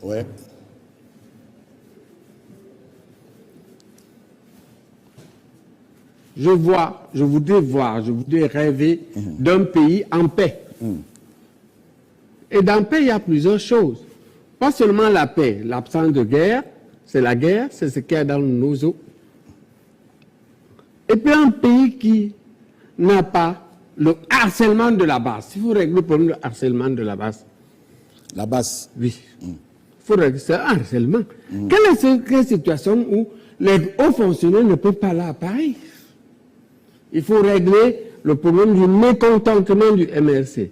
Ouais. Je voudrais rêver d'un pays en paix. Et dans la paix, il y a plusieurs choses. Pas seulement la paix, l'absence de guerre, c'est la guerre, c'est ce qu'il y a dans nos eaux. Et puis un pays qui n'a pas le harcèlement de la base. Il faut régler le problème du harcèlement de la base. La base. Oui. Il faut régler ce harcèlement. Quelle est cette situation où les hauts fonctionnaires ne peuvent pas aller à Paris? Il faut régler le problème du mécontentement du MRC,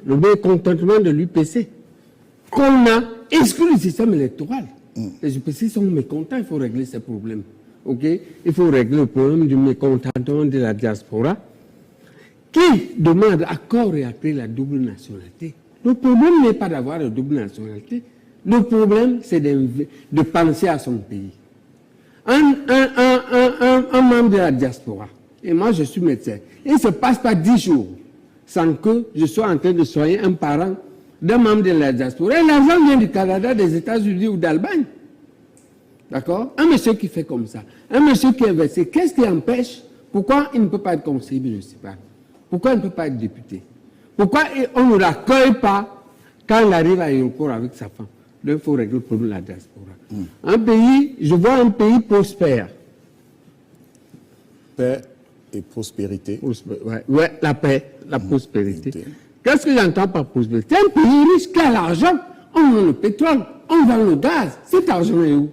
le mécontentement de l'UPC, qu'on a exclu du système électoral. Les UPC sont mécontents, il faut régler ces problèmes. Okay? Il faut régler le problème du mécontentement de la diaspora, qui demande à corps et à cri la double nationalité. Le problème n'est pas d'avoir la double nationalité, le problème c'est de penser à son pays. Un membre de la diaspora, et moi je suis médecin, il ne se passe pas 10 jours sans que je sois en train de soigner un parent d'un membre de la diaspora. Et l'argent vient du Canada, des États-Unis ou d'Allemagne. D'accord? Un monsieur qui fait comme ça, un monsieur qui investit, qu'est-ce qui empêche? Pourquoi il ne peut pas être conseiller municipal? Pourquoi il ne peut pas être député? Pourquoi on ne l'accueille pas quand il arrive à l'aéroport avec sa femme? Il faut régler le problème de la diaspora. Un pays, je vois un pays prospère. Paix et prospérité. Ouais, la paix, la prospérité. Qu'est-ce que j'entends par prospérité? Un pays riche qui a l'argent, on vend le pétrole, on vend le gaz. Cet argent est où?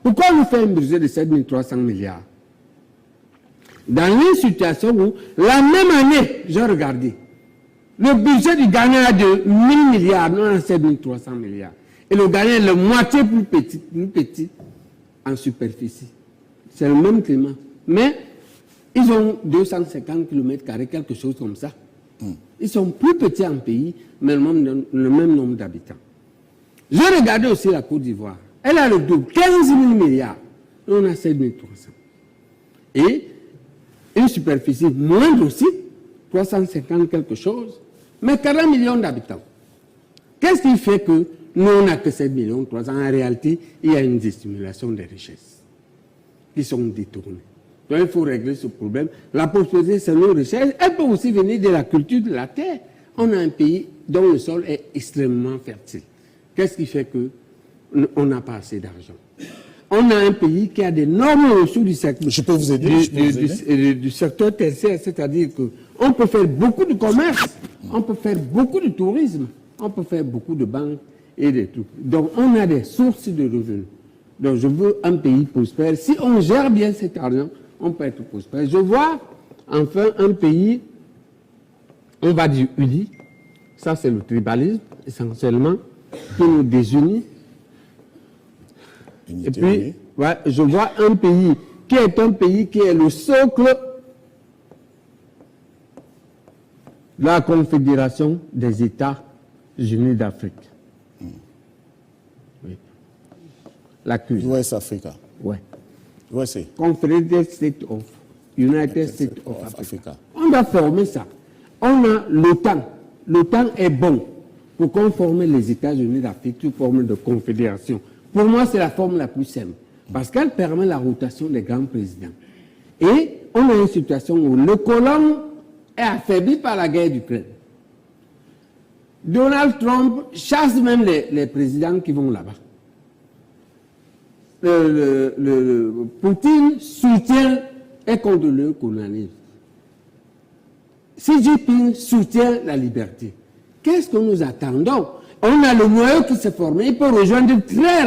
Pourquoi on fait un budget de 7 300 milliards? Dans une situation où, la même année, j'ai regardé, le budget du Ghana est de 1000 milliards, non à 7 300 milliards. Et le Ghana est la moitié plus petit en superficie. C'est le même climat. Mais ils ont 250 km², quelque chose comme ça. Ils sont plus petits en pays, mais le même nombre d'habitants. J'ai regardé aussi la Côte d'Ivoire. Elle a le double, 15 000 milliards. On a 7 300. Et une superficie moindre aussi, 350 quelque chose, mais 40 millions d'habitants. Qu'est-ce qui fait que nous, on n'a que 7 millions 300? En réalité, il y a une dissimulation des richesses qui sont détournées. Donc, il faut régler ce problème. La prospérité, c'est nos richesses. Elle peut aussi venir de la culture de la terre. On a un pays dont le sol est extrêmement fertile. Qu'est-ce qui fait qu'on n'a pas assez d'argent? On a un pays qui a d'énormes ressources du secteur, Je peux vous aider, du secteur tertiaire, c'est-à-dire qu'on peut faire beaucoup de commerce, on peut faire beaucoup de tourisme, on peut faire beaucoup de banques et des trucs. Donc, on a des sources de revenus. Donc, je veux un pays prospère. Si on gère bien cet argent, on peut être prospère. Je vois, enfin, un pays, on va dire uni. Ça, c'est le tribalisme, essentiellement, qui nous désunit. Et puis, ouais, je vois un pays qui est le socle de la Confédération des États unis d'Afrique. Oui. La CUS. West Africa. Ouais. USA. Confederate States of United States of Africa. On va former ça. On a l'OTAN. L'OTAN est bon pour qu'on forme les États-Unis d'Afrique sous forme de confédération. Pour moi, c'est la forme la plus simple, parce qu'elle permet la rotation des grands présidents. Et on a une situation où le colon est affaibli par la guerre d'Ukraine. Donald Trump chasse même les présidents qui vont là-bas. Poutine soutient et contre le colonialisme. Xi Jinping soutient la liberté. Qu'est-ce que nous attendons? On a le noyau qui s'est formé, il peut rejoindre très